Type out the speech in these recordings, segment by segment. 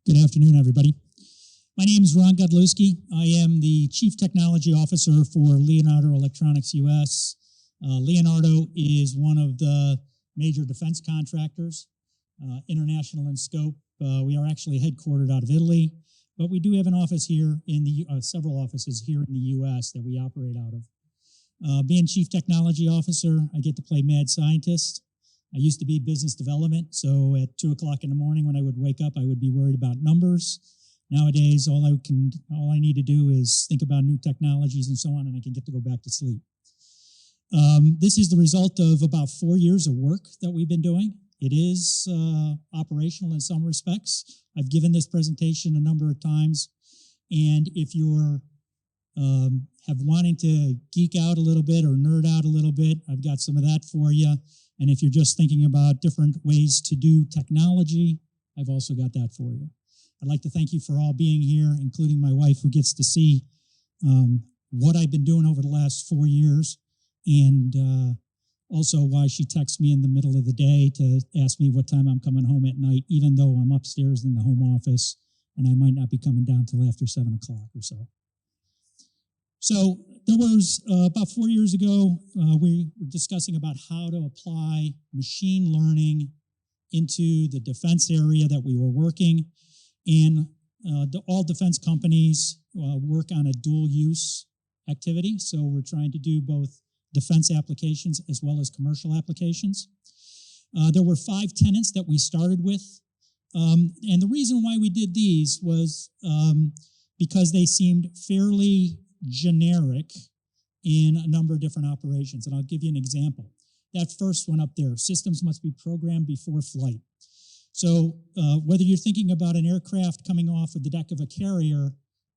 Good afternoon, everybody. My name is Ron Godlewski. I am the Chief Technology Officer for Leonardo Electronics US. Leonardo is one of the major defense contractors, international in scope. We are actually headquartered out of Italy, but we do have an office here in the several offices here in the US that we operate out of. Being Chief Technology Officer, I get to play mad scientist. I used to be business development, so at 2 o'clock in the morning when I would wake up, I would be worried about numbers. Nowadays, all I need to do is think about new technologies and so on, and I can get to go back to sleep. This is the result of about 4 years of work that we've been doing. It is operational in some respects. I've given this presentation a number of times, and if you're have wanting to geek out a little bit or nerd out a little bit, I've got some of that for you. And if you're just thinking about different ways to do technology, I've also got that for you. I'd like to thank you for all being here, including my wife, who gets to see what I've been doing over the last 4 years, and also why she texts me in the middle of the day to ask me what time I'm coming home at night, even though I'm upstairs in the home office, and I might not be coming down till after 7 o'clock or so. So there was, about 4 years ago, we were discussing about how to apply machine learning into the defense area that we were working. And all defense companies work on a dual use activity. So we're trying to do both defense applications as well as commercial applications. There were 5 tenets that we started with. And the reason why we did these was because they seemed fairly generic in a number of different operations. And I'll give you an example. That first one up there, systems must be programmed before flight. So whether you're thinking about an aircraft coming off of the deck of a carrier,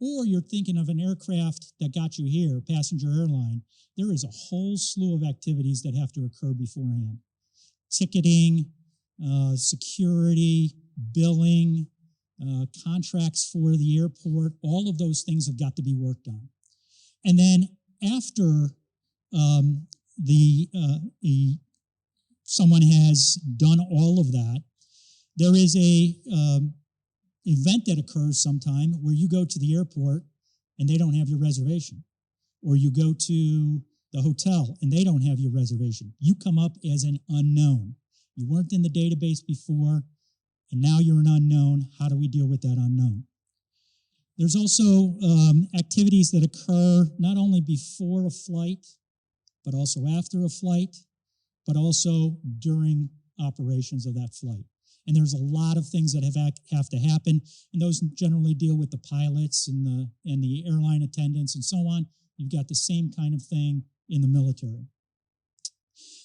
or you're thinking of an aircraft that got you here, passenger airline, there is a whole slew of activities that have to occur beforehand. Ticketing, security, billing, contracts for the airport, all of those things have got to be worked on. And then after someone has done all of that, there is a event that occurs sometime where you go to the airport and they don't have your reservation, or you go to the hotel and they don't have your reservation. You come up as an unknown. You weren't in the database before, and now you're an unknown. How do we deal with that unknown? There's also activities that occur not only before a flight, but also after a flight, but also during operations of that flight. And there's a lot of things that have to happen, and those generally deal with the pilots and the airline attendants and so on. You've got the same kind of thing in the military.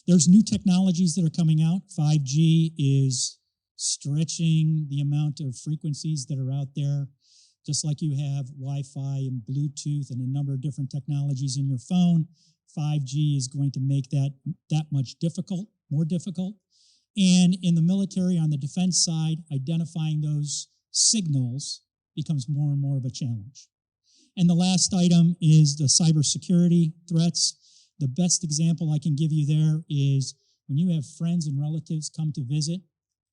There's new technologies that are coming out. 5G is stretching the amount of frequencies that are out there. Just like you have Wi-Fi and Bluetooth and a number of different technologies in your phone, 5G is going to make that much more difficult. And in the military, on the defense side, identifying those signals becomes more and more of a challenge. And the last item is the cybersecurity threats. The best example I can give you there is when you have friends and relatives come to visit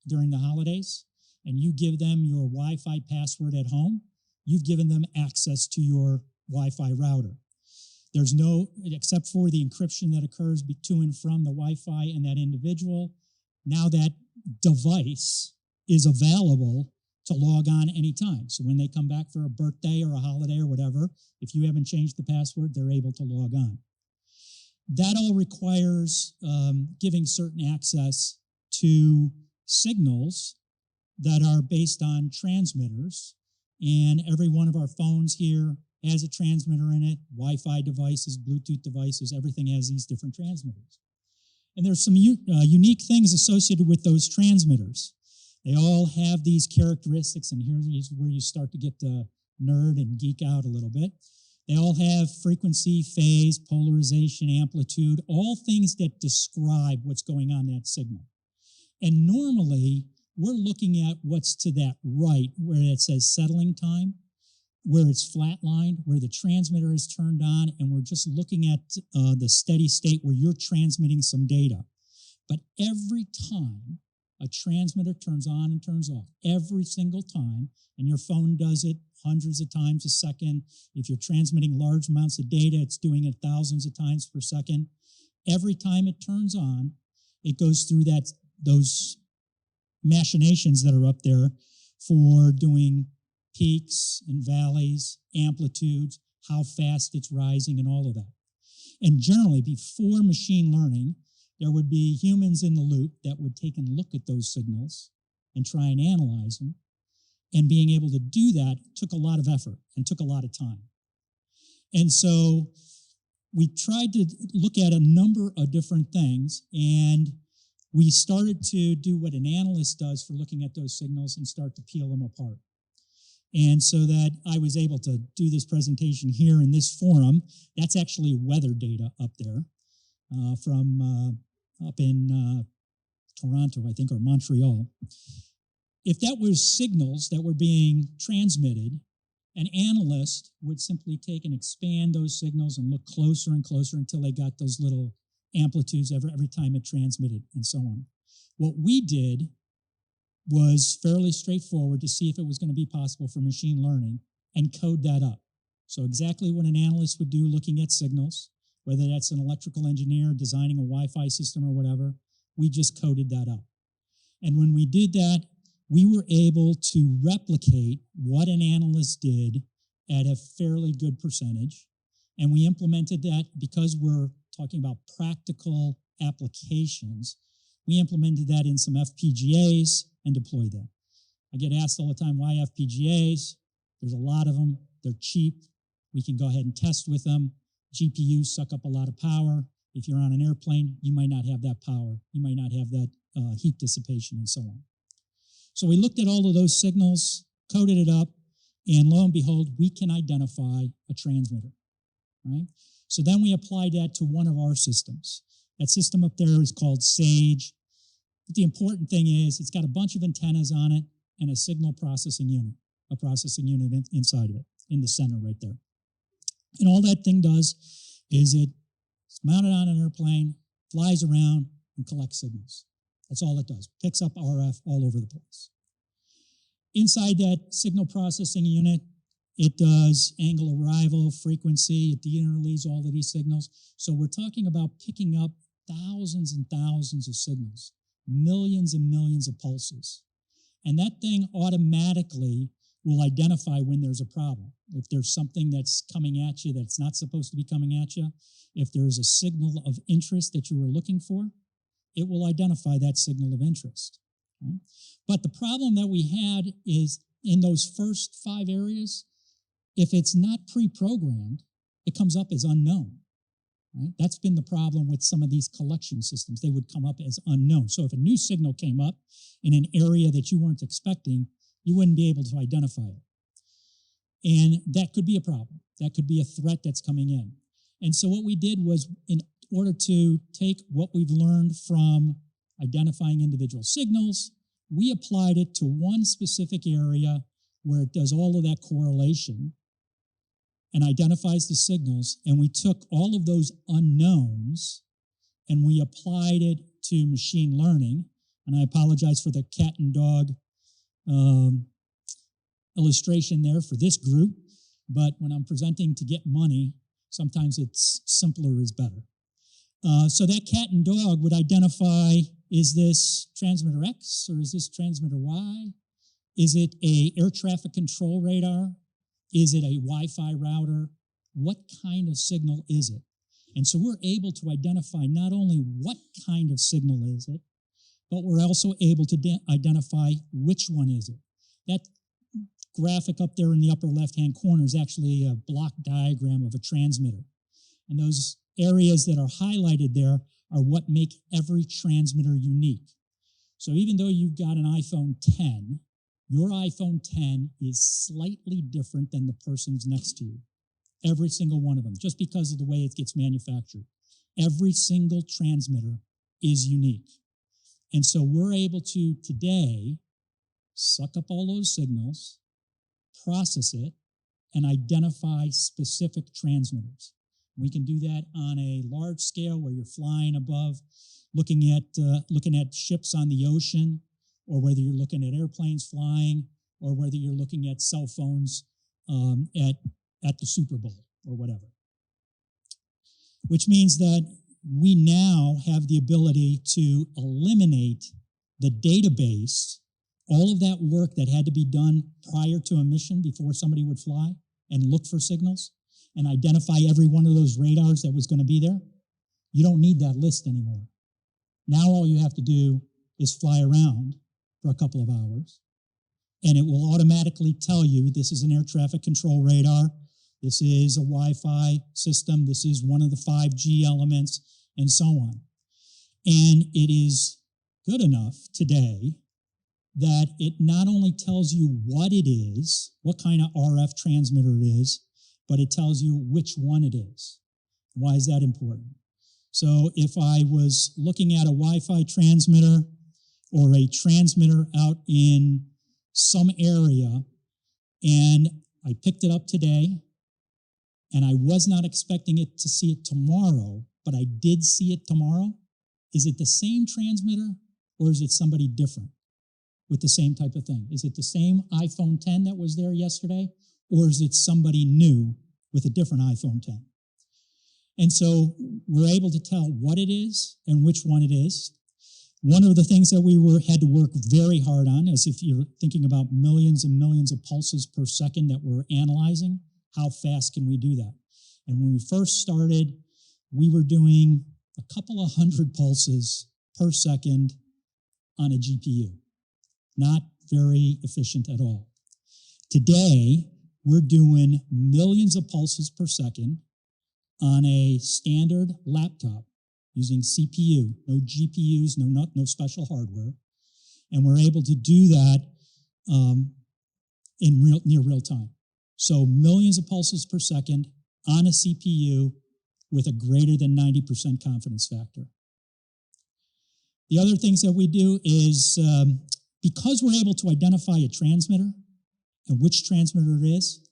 during the holidays and you give them your Wi-Fi password at home, you've given them access to your Wi-Fi router. There's no, except for the encryption that occurs to and from the Wi-Fi and that individual, now that device is available to log on anytime. So when they come back for a birthday or a holiday or whatever, if you haven't changed the password, they're able to log on. That all requires giving certain access to signals that are based on transmitters. And every one of our phones here has a transmitter in it, Wi-Fi devices, Bluetooth devices, everything has these different transmitters. And there's some unique things associated with those transmitters. They all have these characteristics, and here's where you start to get to nerd and geek out a little bit. They all have frequency, phase, polarization, amplitude, all things that describe what's going on in that signal. And normally, we're looking at what's to that right, where it says settling time, where it's flatlined, where the transmitter is turned on, and we're just looking at the steady state where you're transmitting some data. But every time a transmitter turns on and turns off every single time, and your phone does it hundreds of times a second. If you're transmitting large amounts of data, it's doing it thousands of times per second. Every time it turns on, it goes through those machinations that are up there for doing peaks and valleys, amplitudes, how fast it's rising, and all of that. And generally, before machine learning, there would be humans in the loop that would take and look at those signals and try and analyze them. And being able to do that took a lot of effort and took a lot of time. And so we tried to look at a number of different things, and we started to do what an analyst does for looking at those signals and start to peel them apart. And so that I was able to do this presentation here in this forum. That's actually weather data up there from up in Toronto, I think, or Montreal. If that was signals that were being transmitted, an analyst would simply take and expand those signals and look closer and closer until they got those little amplitudes every time it transmitted and so on. What we did was fairly straightforward to see if it was going to be possible for machine learning and code that up. So exactly what an analyst would do looking at signals, whether that's an electrical engineer designing a Wi-Fi system or whatever, we just coded that up. And when we did that, we were able to replicate what an analyst did at a fairly good percentage. And we implemented that because we're talking about practical applications. We implemented that in some FPGAs and deployed that. I get asked all the time, why FPGAs? There's a lot of them. They're cheap. We can go ahead and test with them. GPUs suck up a lot of power. If you're on an airplane, you might not have that power. You might not have that heat dissipation and so on. So we looked at all of those signals, coded it up, and lo and behold, we can identify a transmitter, right? So then we applied that to one of our systems. That system up there is called SAGE. But the important thing is it's got a bunch of antennas on it and a signal processing unit, inside of it, in the center right there. And all that thing does is it's mounted on an airplane, flies around, and collects signals. That's all it does. Picks up RF all over the place. Inside that signal processing unit, it does angle of arrival, frequency, it de-interleaves all of these signals. So we're talking about picking up thousands and thousands of signals, millions and millions of pulses. And that thing automatically will identify when there's a problem. If there's something that's coming at you that's not supposed to be coming at you, if there's a signal of interest that you were looking for, it will identify that signal of interest. Right? But the problem that we had is in those first 5 areas, if it's not pre-programmed, it comes up as unknown. Right? That's been the problem with some of these collection systems. They would come up as unknown. So if a new signal came up in an area that you weren't expecting, you wouldn't be able to identify it. And that could be a problem. That could be a threat that's coming in. And so what we did was, in order to take what we've learned from identifying individual signals, we applied it to one specific area where it does all of that correlation and identifies the signals, and we took all of those unknowns and we applied it to machine learning. And I apologize for the cat and dog illustration there for this group, but when I'm presenting to get money, sometimes it's simpler is better. So that cat and dog would identify, is this transmitter X or is this transmitter Y? Is it a air traffic control radar? Is it a Wi-Fi router? What kind of signal is it? And so we're able to identify not only what kind of signal is it, but we're also able to identify which one is it. That graphic up there in the upper left-hand corner is actually a block diagram of a transmitter. And those areas that are highlighted there are what make every transmitter unique. So even though you've got an iPhone 10, your iPhone 10 is slightly different than the person's next to you. Every single one of them, just because of the way it gets manufactured. Every single transmitter is unique. And so we're able to, today, suck up all those signals, process it, and identify specific transmitters. We can do that on a large scale where you're flying above, looking at ships on the ocean, or whether you're looking at airplanes flying, or whether you're looking at cell phones at the Super Bowl or whatever. Which means that we now have the ability to eliminate the database, all of that work that had to be done prior to a mission before somebody would fly and look for signals and identify every one of those radars that was going to be there. You don't need that list anymore. Now all you have to do is fly around for a couple of hours, and it will automatically tell you this is an air traffic control radar, this is a Wi-Fi system, this is one of the 5G elements, and so on. And it is good enough today that it not only tells you what it is, what kind of RF transmitter it is, but it tells you which one it is. Why is that important? So if I was looking at a Wi-Fi transmitter or a transmitter out in some area and I picked it up today and I was not expecting it to see it tomorrow, but I did see it tomorrow, is it the same transmitter or is it somebody different with the same type of thing? Is it the same iPhone 10 that was there yesterday, or is it somebody new with a different iPhone 10? And so we're able to tell what it is and which one it is. One of the things that we had to work very hard on is, if you're thinking about millions and millions of pulses per second that we're analyzing, how fast can we do that? And when we first started, we were doing a couple of hundred pulses per second on a GPU. Not very efficient at all. Today, we're doing millions of pulses per second on a standard laptop using CPU, no GPUs, no special hardware, and we're able to do that in near real time. So millions of pulses per second on a CPU with a greater than 90% confidence factor. The other things that we do is, because we're able to identify a transmitter and which transmitter it is,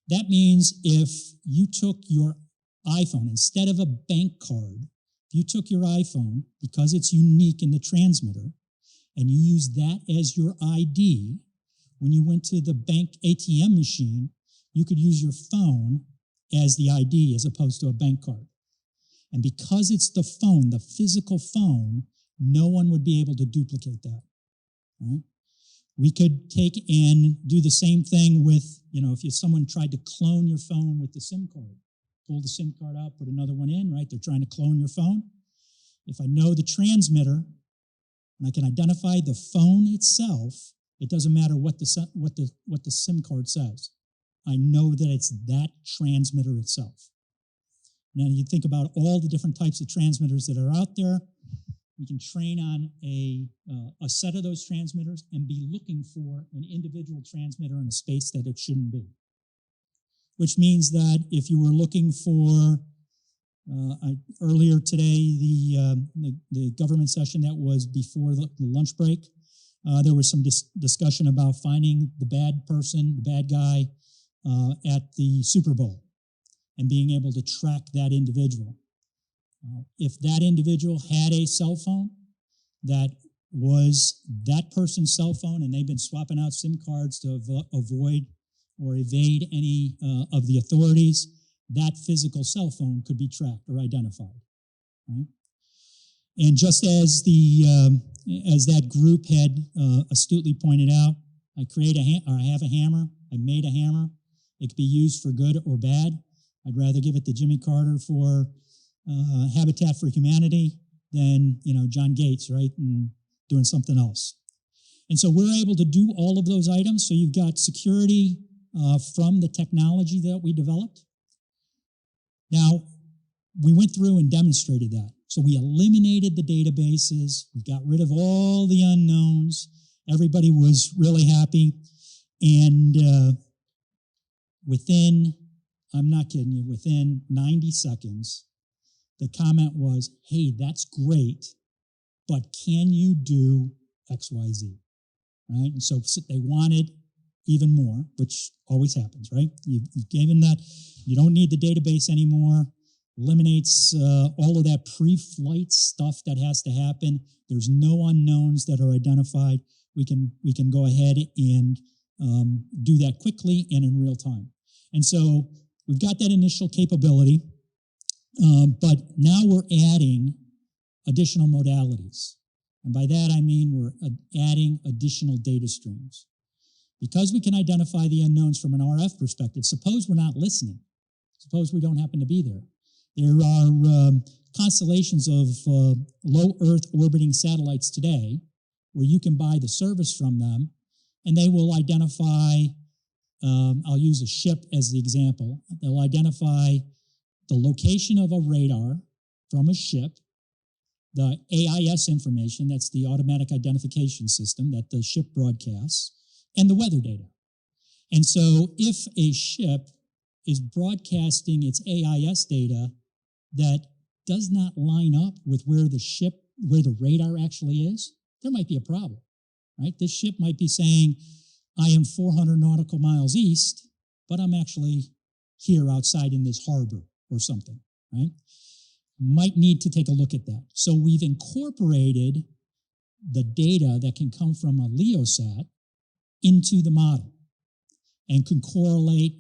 that means if you took your iPhone, instead of a bank card, if you took your iPhone, because it's unique in the transmitter, and you used that as your ID, when you went to the bank ATM machine, you could use your phone as the ID as opposed to a bank card. And because it's the phone, the physical phone, no one would be able to duplicate that. Right? We could take and do the same thing with, if someone tried to clone your phone with the SIM card. Pull the SIM card out, put another one in, right? They're trying to clone your phone. If I know the transmitter and I can identify the phone itself, it doesn't matter what the SIM card says. I know that it's that transmitter itself. Now you think about all the different types of transmitters that are out there. We can train on a set of those transmitters and be looking for an individual transmitter in a space that it shouldn't be. Which means that if you were looking for, earlier today, the government session that was before the lunch break, there was some discussion about finding the bad person, the bad guy at the Super Bowl and being able to track that individual. If that individual had a cell phone that was that person's cell phone and they've been swapping out SIM cards to avoid or evade any of the authorities, that physical cell phone could be tracked or identified. Right? And just as as that group had astutely pointed out, I have a hammer. I made a hammer. It could be used for good or bad. I'd rather give it to Jimmy Carter for Habitat for Humanity than John Gates, right, and doing something else. And so we're able to do all of those items. So you've got security from the technology that we developed. Now, we went through and demonstrated that. So we eliminated the databases. We got rid of all the unknowns. Everybody was really happy. And within, I'm not kidding you, within 90 seconds, the comment was, hey, that's great, but can you do X, Y, Z? Right? And so they wanted even more, which always happens, right? You gave them that. You don't need the database anymore. Eliminates all of that pre-flight stuff that has to happen. There's no unknowns that are identified. we can go ahead and do that quickly and in real time. And so we've got that initial capability, but now we're adding additional modalities. And by that I mean we're adding additional data streams. Because we can identify the unknowns from an RF perspective, suppose we're not listening. Suppose we don't happen to be there. There are constellations of low Earth orbiting satellites today where you can buy the service from them, and they will identify, I'll use a ship as the example, they'll identify the location of a radar from a ship, the AIS information, that's the automatic identification system that the ship broadcasts, and the weather data. And so if a ship is broadcasting its AIS data that does not line up with where the radar actually is, there might be a problem, right? This ship might be saying, I am 400 nautical miles east, but I'm actually here outside in this harbor or something, right? Might need to take a look at that. So we've incorporated the data that can come from a LEOsat into the model and can correlate,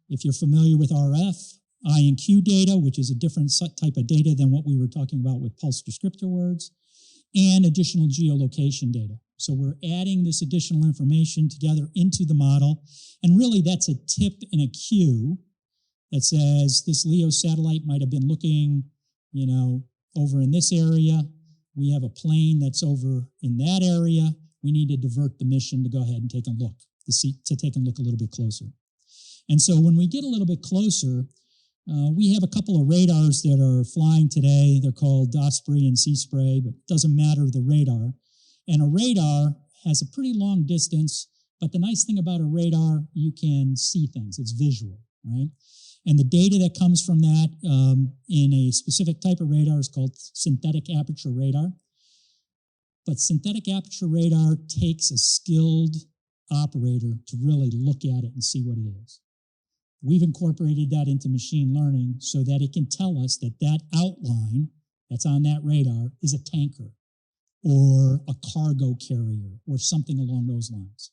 if you're familiar with RF, I and Q data, which is a different type of data than what we were talking about with pulse descriptor words, and additional geolocation data. So we're adding this additional information together into the model, and really that's a tip and a cue that says this LEO satellite might have been looking, over in this area. We have a plane that's over in that area. We need to divert the mission to go ahead and take a look, to take a look a little bit closer. And so when we get a little bit closer, we have a couple of radars that are flying today. They're called Osprey and Sea Spray, but it doesn't matter the radar. And a radar has a pretty long distance, but the nice thing about a radar, you can see things. It's visual, right? And the data that comes from that in a specific type of radar is called synthetic aperture radar. But synthetic aperture radar takes a skilled operator to really look at it and see what it is. We've incorporated that into machine learning so that it can tell us that that outline that's on that radar is a tanker or a cargo carrier or something along those lines.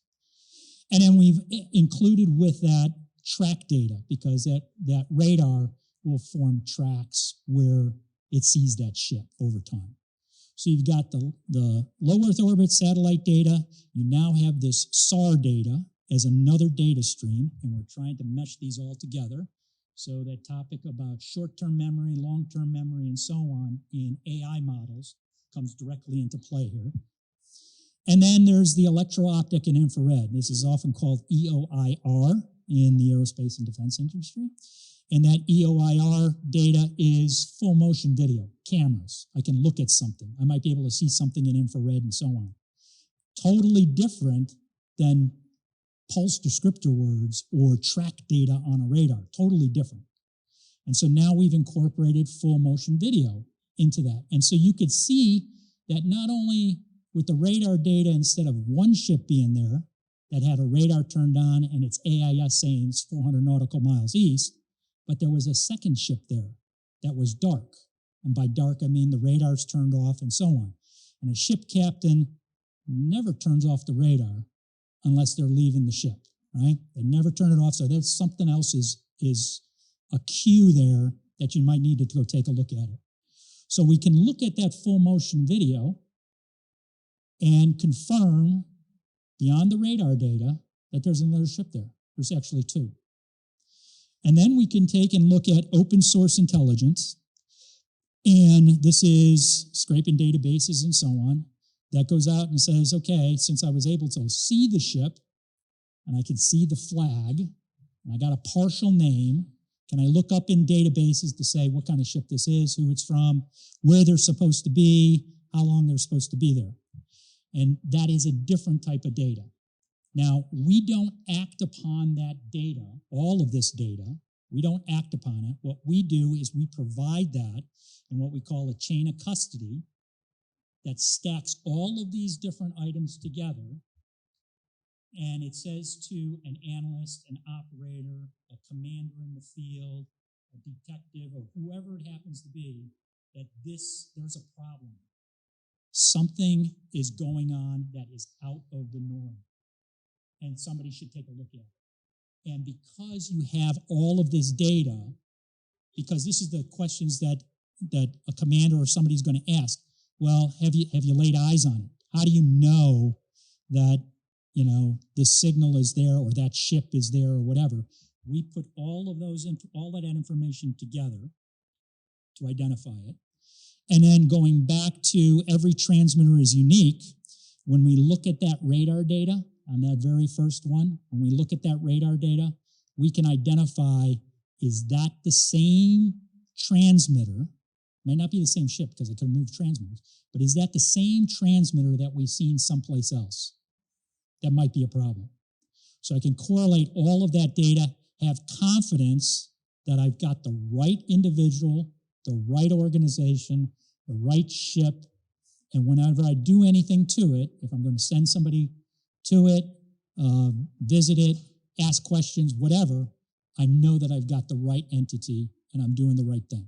And then we've included with that track data, because that radar will form tracks where it sees that ship over time. So you've got the low Earth orbit satellite data. You now have this SAR data as another data stream, and we're trying to mesh these all together. So that topic about short-term memory, long-term memory, and so on in AI models comes directly into play here. And then there's the electro-optic and infrared. This is often called EOIR in the aerospace and defense industry. And that EOIR data is full motion video, cameras. I can look at something. I might be able to see something in infrared and so on. Totally different than pulse descriptor words or track data on a radar. Totally different. And so now we've incorporated full motion video into that. And so you could see that not only with the radar data, instead of one ship being there that had a radar turned on and its AIS saying it's 400 nautical miles east, but there was a second ship there that was dark. And by dark, I mean the radar's turned off and so on. And a ship captain never turns off the radar unless they're leaving the ship, right? They never turn it off, so there's something else is a cue there that you might need to go take a look at it. So we can look at that full motion video and confirm beyond the radar data that there's another ship there. There's actually two. And then we can take and look at open source intelligence. And this is scraping databases and so on. That goes out and says, okay, since I was able to see the ship and I can see the flag and I got a partial name, can I look up in databases to say what kind of ship this is, who it's from, where they're supposed to be, how long they're supposed to be there? And that is a different type of data. Now, we don't act upon that data, all of this data. We don't act upon it. What we do is we provide that in what we call a chain of custody that stacks all of these different items together. And it says to an analyst, an operator, a commander in the field, a detective, or whoever it happens to be, that there's a problem. something is going on that is out of the norm, and somebody should take a look at it. And because you have all of this data, because this is the questions that a commander or somebody's going to ask. Well, have you laid eyes on it? How do you know that the signal is there or that ship is there or whatever? We put all that information together to identify it. And then going back to every transmitter is unique, when we look at that radar data on that very first one, when we look at that radar data, we can identify, is that the same transmitter? Might not be the same ship because it could move transmitters, but is that the same transmitter that we've seen someplace else? That might be a problem. So I can correlate all of that data, have confidence that I've got the right individual, the right organization, the right ship, and whenever I do anything to it, if I'm going to send somebody to it, visit it, ask questions, whatever, I know that I've got the right entity and I'm doing the right thing.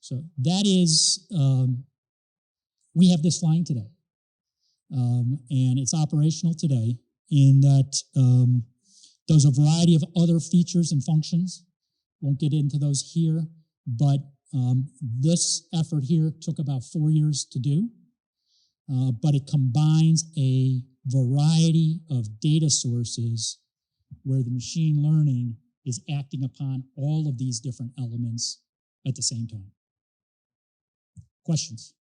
So that is, we have this flying today. And it's operational today in that there's a variety of other features and functions. Won't get into those here, but this effort here took about 4 years to do, but it combines a variety of data sources where the machine learning is acting upon all of these different elements at the same time. Questions?